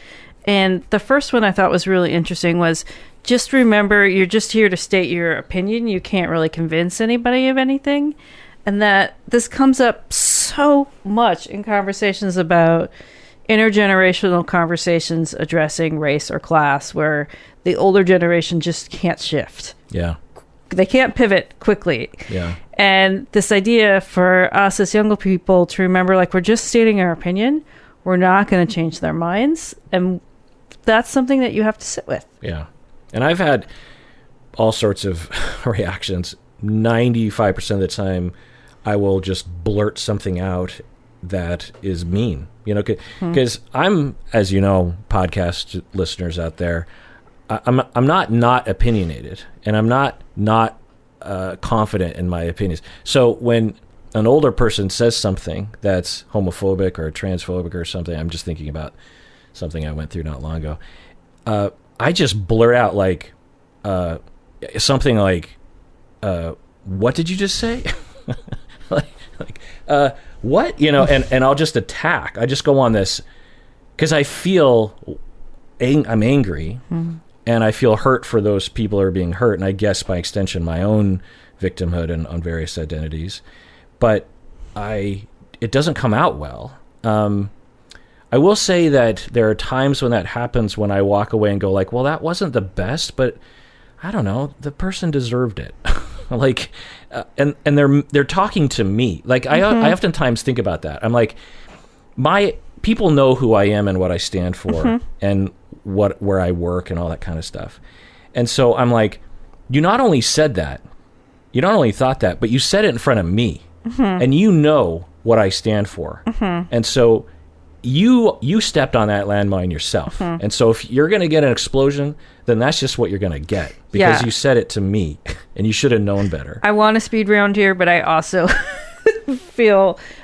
And the first one I thought was really interesting was, just remember, you're just here to state your opinion. You can't really convince anybody of anything. And that this comes up so much in conversations about intergenerational conversations addressing race or class, where the older generation just can't shift. Yeah. They can't pivot quickly. Yeah. And this idea for us as younger people to remember, like, we're just stating our opinion. We're not going to change their minds. And that's something that you have to sit with. Yeah. And I've had all sorts of reactions. 95% of the time, I will just blurt something out that is mean, you know, because I'm, as you know, podcast listeners out there, I'm not opinionated, and I'm not confident in my opinions. So when an older person says something that's homophobic or transphobic or something, I'm just thinking about something I went through not long ago. I just blurt out like something like, "What did you just say?" What? You know, and I'll just attack. I just go on this because I feel I'm angry, and I feel hurt for those people who are being hurt, and I guess by extension my own victimhood and on various identities. But it doesn't come out well. I will say that there are times when that happens when I walk away and go like, well, that wasn't the best, but I don't know, the person deserved it. Like, and they're talking to me. Like, I oftentimes think about that. I'm like, people know who I am and what I stand for and where I work and all that kind of stuff. And so I'm like, you not only said that, you not only thought that, but you said it in front of me, and you know what I stand for. And so you stepped on that landmine yourself. And so if you're going to get an explosion, then that's just what you're going to get, because you said it to me, and you should have known better. I want to speed round here, but I also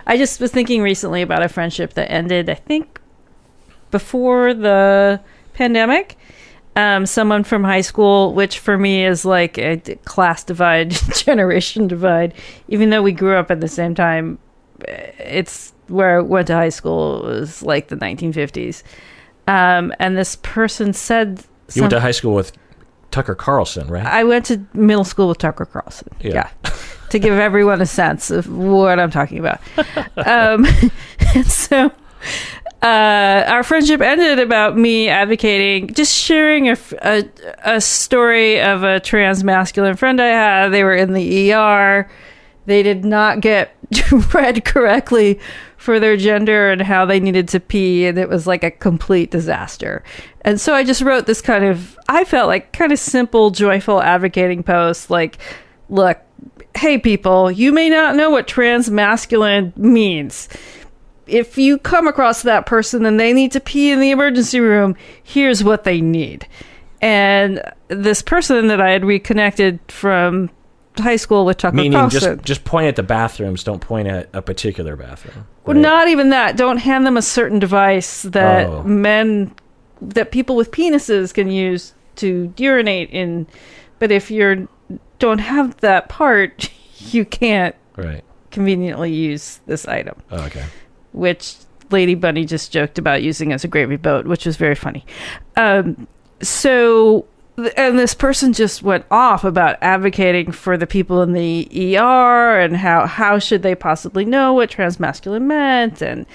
I just was thinking recently about a friendship that ended, I think, before the pandemic. Someone from high school, which for me is like a class divide, generation divide. Even though we grew up at the same time, it's where I went to high school was like the 1950s. And this person said... You went to high school with Tucker Carlson, right? I went to middle school with Tucker Carlson. Yeah. To give everyone a sense of what I'm talking about. And so... our friendship ended about me advocating, just sharing a story of a trans masculine friend I had. They were in the ER. They did not get read correctly for their gender and how they needed to pee, and it was like a complete disaster. And so I just wrote this kind of, I felt like kind of simple, joyful advocating post, like, look, hey people, you may not know what trans masculine means. If you come across that person and they need to pee in the emergency room, here's what they need. And this person that I had reconnected from high school with Tucker Carlson. Meaning just point at the bathrooms, don't point at a particular bathroom. Right? Well, not even that. Don't hand them a certain device that that people with penises can use to urinate in. But if you don't have that part, you can't conveniently use this item. Oh, okay. Which Lady Bunny just joked about using as a gravy boat, which was very funny. So, and this person just went off about advocating for the people in the ER and how should they possibly know what transmasculine meant. And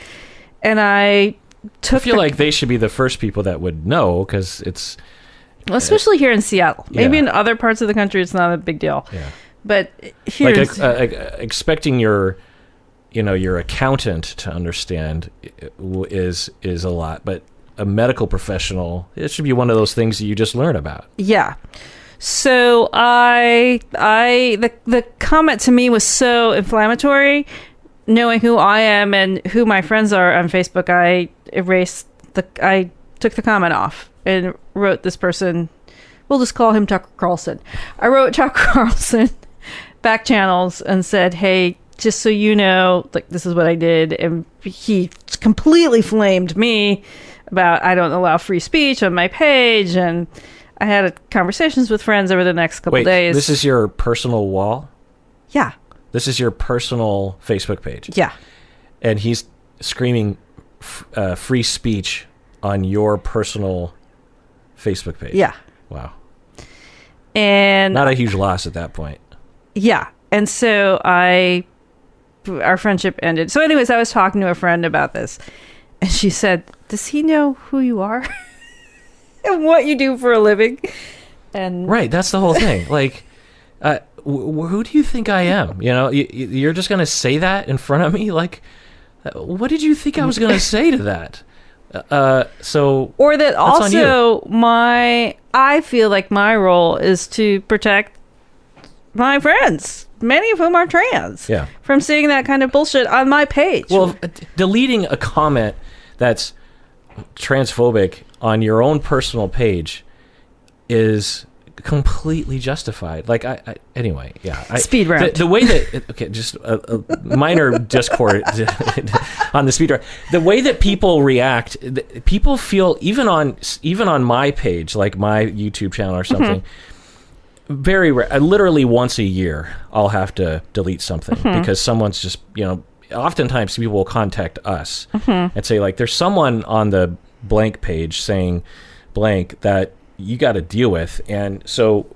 I feel like they should be the first people that would know, because it's... Well, especially here in Seattle. Maybe in other parts of the country it's not a big deal. Yeah. But here... Like expecting your accountant to understand is a lot, but a medical professional, it should be one of those things that you just learn about. Yeah. So the comment to me was so inflammatory, knowing who I am and who my friends are on Facebook. I took the comment off and wrote this person, we'll just call him Tucker Carlson. I wrote Tucker Carlson back channels and said, hey, just so you know, like, this is what I did. And he completely flamed me about, I don't allow free speech on my page. And I had conversations with friends over the next couple days. This is your personal wall? Yeah. This is your personal Facebook page? Yeah. And he's screaming free speech on your personal Facebook page? Yeah. Wow. And not a huge loss at that point. Yeah. And so our friendship ended. So anyways, I was talking to a friend about this, and she said, does he know who you are and what you do for a living? And right, that's the whole thing. Like, who do you think I am? You know, you're just going to say that in front of me? Like, what did you think I was going to say to that? Or that also I feel like my role is to protect my friends, many of whom are trans, from seeing that kind of bullshit on my page. Well, deleting a comment that's transphobic on your own personal page is completely justified. Like, anyway, speed round. The way that just a minor discord on the speed round. The way that people react, people feel even on my page, like my YouTube channel or something. Very rare. Literally once a year, I'll have to delete something because someone's just, oftentimes people will contact us and say, like, there's someone on the blank page saying blank that you got to deal with. And so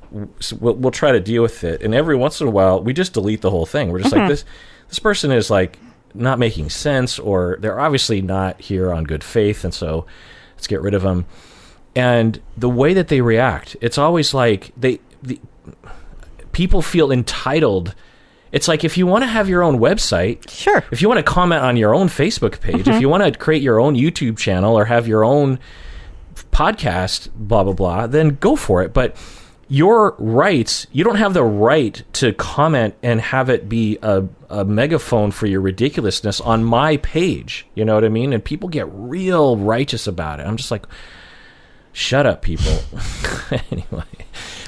we'll try to deal with it. And every once in a while, we just delete the whole thing. We're just like, this person is like not making sense, or they're obviously not here on good faith. And so let's get rid of them. And the way that they react, it's always like people feel entitled. It's like if you want to have your own website, sure. If you want to comment on your own Facebook page, if you want to create your own YouTube channel or have your own podcast, blah, blah, blah, then go for it. But your rights, you don't have the right to comment and have it be a megaphone for your ridiculousness on my page. You know what I mean? And people get real righteous about it. I'm just like, shut up, people. Anyway.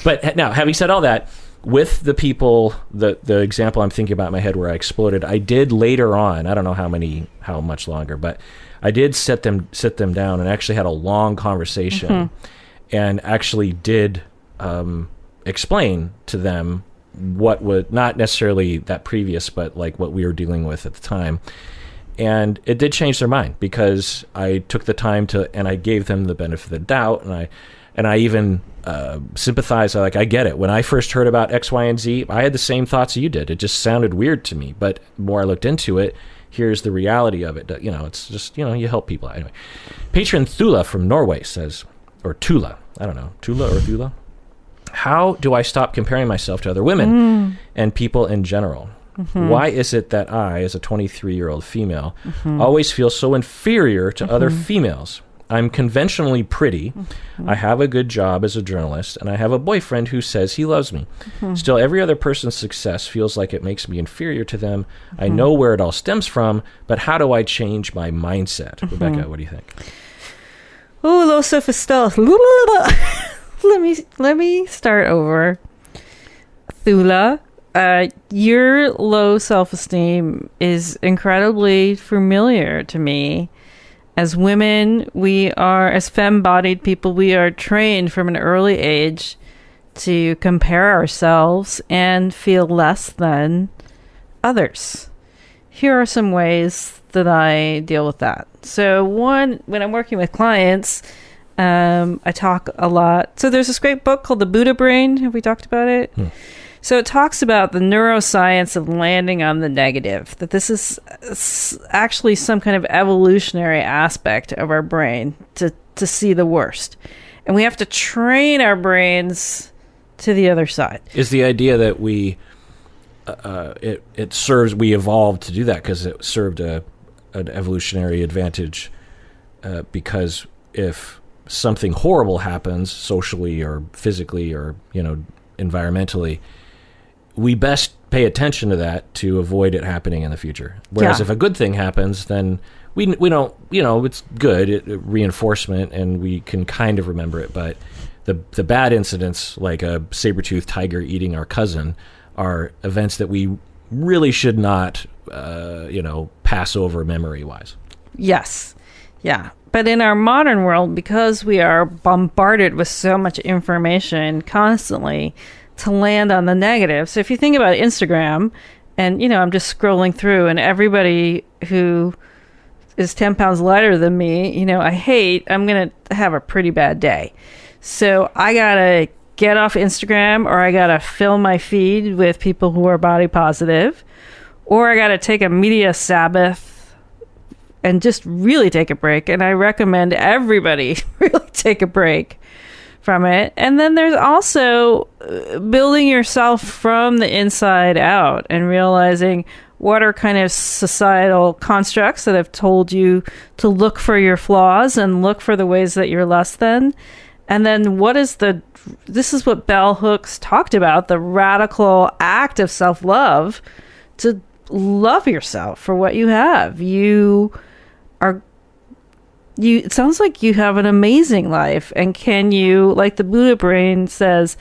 But now, having said all that, with the people, the example I'm thinking about in my head where I exploded, I did later on, I don't know how much longer, but I did sit them down and actually had a long conversation and actually did explain to them what would, not necessarily that previous, but like what we were dealing with at the time. And it did change their mind because I took the time to, and I gave them the benefit of the doubt, and I even sympathize. Like, I get it. When I first heard about X, Y, and Z, I had the same thoughts you did. It just sounded weird to me. But the more I looked into it, here's the reality of it. You know, it's just, you know, you help people. Anyway, patron Thula from Norway says, or Tula, I don't know, Tula or Thula. How do I stop comparing myself to other women and people in general? Why is it that I, as a 23-year-old female, always feel so inferior to other females? I'm conventionally pretty. I have a good job as a journalist, and I have a boyfriend who says he loves me. Still, every other person's success feels like it makes me inferior to them. I know where it all stems from, but how do I change my mindset? Rebecca, what do you think? Oh, low self-esteem. Let me start over. Thula, your low self-esteem is incredibly familiar to me. As women, as femme-bodied people, we are trained from an early age to compare ourselves and feel less than others. Here are some ways that I deal with that. So one, when I'm working with clients, I talk a lot. So there's this great book called The Buddha Brain. Have we talked about it? So it talks about the neuroscience of landing on the negative, that this is actually some kind of evolutionary aspect of our brain to see the worst. And we have to train our brains to the other side. Is the idea that we evolved to do that because it served an evolutionary advantage because if something horrible happens socially or physically or, you know, environmentally, we best pay attention to that to avoid it happening in the future. Whereas if a good thing happens, then we don't, you know, it's good, reinforcement, and we can kind of remember it. But the bad incidents, like a saber-toothed tiger eating our cousin, are events that we really should not, pass over memory-wise. Yes. Yeah. But in our modern world, because we are bombarded with so much information constantly, to land on the negative. So if you think about Instagram, and, you know, I'm just scrolling through, and everybody who is 10 pounds lighter than me, you know, I'm going to have a pretty bad day. So I got to get off Instagram, or I got to fill my feed with people who are body positive, or I got to take a media Sabbath and just really take a break. And I recommend everybody really take a break from it. And then there's also building yourself from the inside out and realizing what are kind of societal constructs that have told you to look for your flaws and look for the ways that you're less than. And then this is what Bell Hooks talked about, the radical act of self-love, to love yourself for what you have. It sounds like you have an amazing life. And can you, like the Buddha Brain says,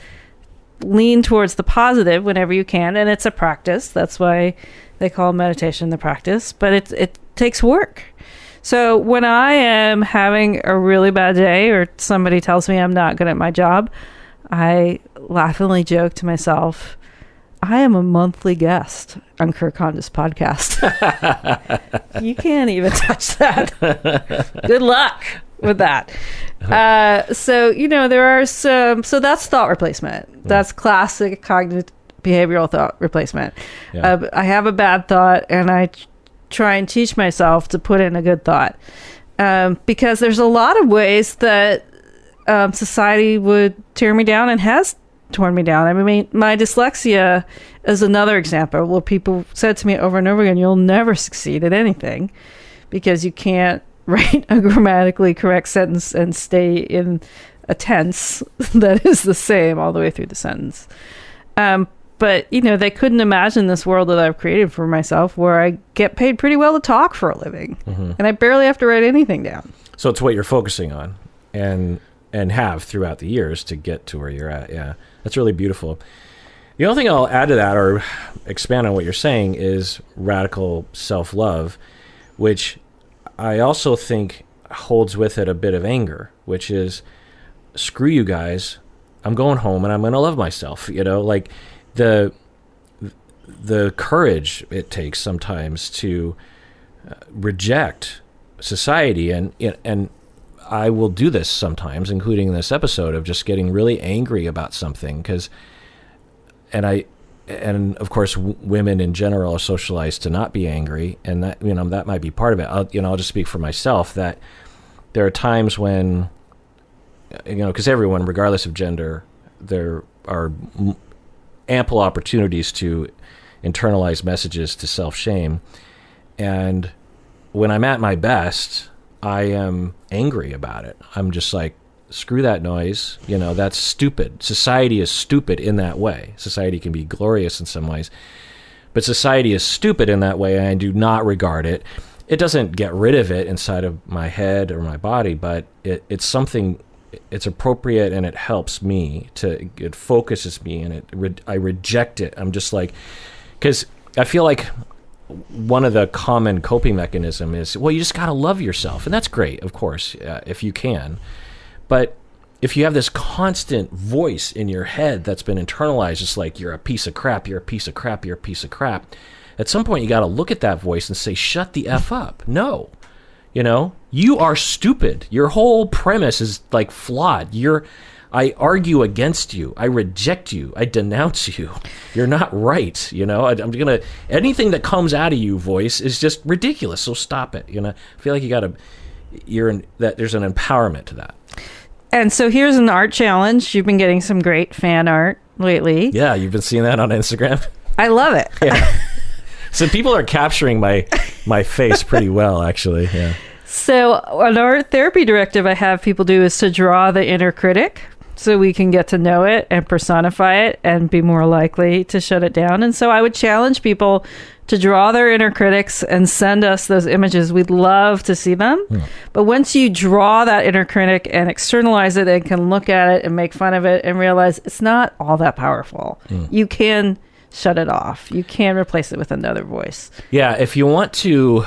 lean towards the positive whenever you can? And it's a practice. That's why they call meditation the practice. But it takes work. So when I am having a really bad day, or somebody tells me I'm not good at my job, I laughingly joke to myself, I am a monthly guest on Kirk Honda's podcast. You can't even touch that. Good luck with that. So, you know, there are so that's thought replacement. That's classic cognitive behavioral thought replacement. Yeah. I have a bad thought, and I try and teach myself to put in a good thought. Because there's a lot of ways that society would tear me down, and has torn me down. I mean, my dyslexia is another example where people said to me over and over again, you'll never succeed at anything because you can't write a grammatically correct sentence and stay in a tense that is the same all the way through the sentence. But, they couldn't imagine this world that I've created for myself where I get paid pretty well to talk for a living. And I barely have to write anything down. So it's what you're focusing on and have throughout the years to get to where you're at. Yeah, that's really beautiful. The only thing I'll add to that or expand on what you're saying is radical self-love, which I also think holds with it a bit of anger, which is, screw you guys, I'm going home and I'm going to love myself. Like the courage it takes sometimes to reject society, and I will do this sometimes, including this episode, of just getting really angry about something and of course women in general are socialized to not be angry, and that that might be part of it. I'll just speak for myself that there are times when because everyone, regardless of gender, there are ample opportunities to internalize messages to self-shame, and when I'm at my best, I am angry about it. I'm just like, screw that noise. That's stupid. Society is stupid in that way. Society can be glorious in some ways, but society is stupid in that way, and I do not regard it. It doesn't get rid of it inside of my head or my body, but it's something, it's appropriate, and it helps me it focuses me, and I reject it. I'm just like, because I feel like one of the common coping mechanism is, well, you just got to love yourself. And that's great, of course, if you can. But if you have this constant voice in your head that's been internalized, just like, you're a piece of crap, you're a piece of crap, you're a piece of crap, at some point you got to look at that voice and say, shut the F up. No, you are stupid. Your whole premise is like flawed. I argue against you. I reject you. I denounce you. You're not right. Anything that comes out of you, voice, is just ridiculous. So stop it. I feel like there's an empowerment to that. And so here's an art challenge. You've been getting some great fan art lately. Yeah, you've been seeing that on Instagram. I love it. Yeah. So people are capturing my face pretty well, actually. Yeah. So an art therapy directive I have people do is to draw the inner critic, so we can get to know it and personify it and be more likely to shut it down. And so I would challenge people to draw their inner critics and send us those images. We'd love to see them. But once you draw that inner critic and externalize it and can look at it and make fun of it and realize it's not all that powerful, you can shut it off. You can replace it with another voice. Yeah, if you want to,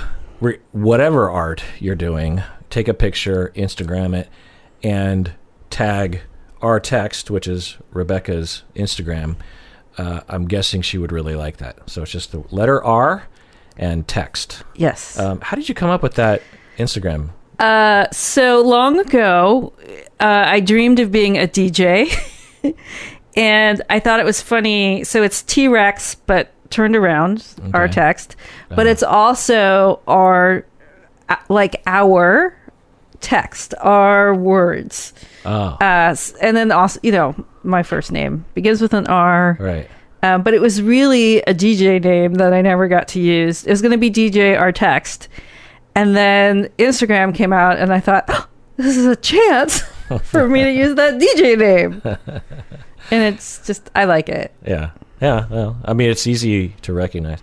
whatever art you're doing, take a picture, Instagram it, and tag our text, which is Rebecca's Instagram. I'm guessing she would really like that. So it's just the letter R and text. Yes. How did you come up with that Instagram? So long ago, I dreamed of being a DJ, and I thought it was funny. So it's T-Rex, but turned around, okay. Our text, but it's also our text, our words. And then also, my first name begins with an R. Right. But it was really a DJ name that I never got to use. It was going to be DJ our text. And then Instagram came out, and I thought, this is a chance for me to use that DJ name. And it's just, I like it. Yeah. Yeah. Well, I mean, it's easy to recognize.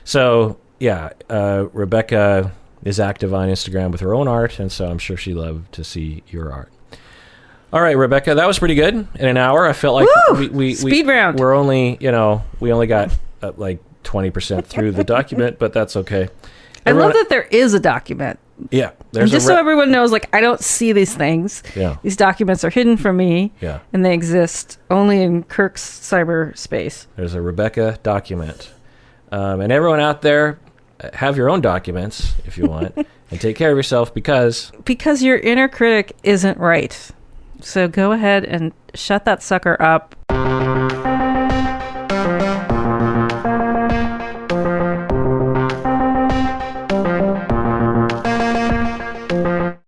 So, yeah, Rebecca is active on Instagram with her own art, and so I'm sure she'd love to see your art. All right, Rebecca, that was pretty good. In an hour, I felt like we speed round. We're only, we only got like 20% through the document, but that's okay. I love that there is a document. Yeah. And just so everyone knows, I don't see these things. Yeah. These documents are hidden from me. Yeah. And they exist only in Kirk's cyberspace. There's a Rebecca document. And everyone out there, have your own documents if you want, and take care of yourself because your inner critic isn't right. So go ahead and shut that sucker up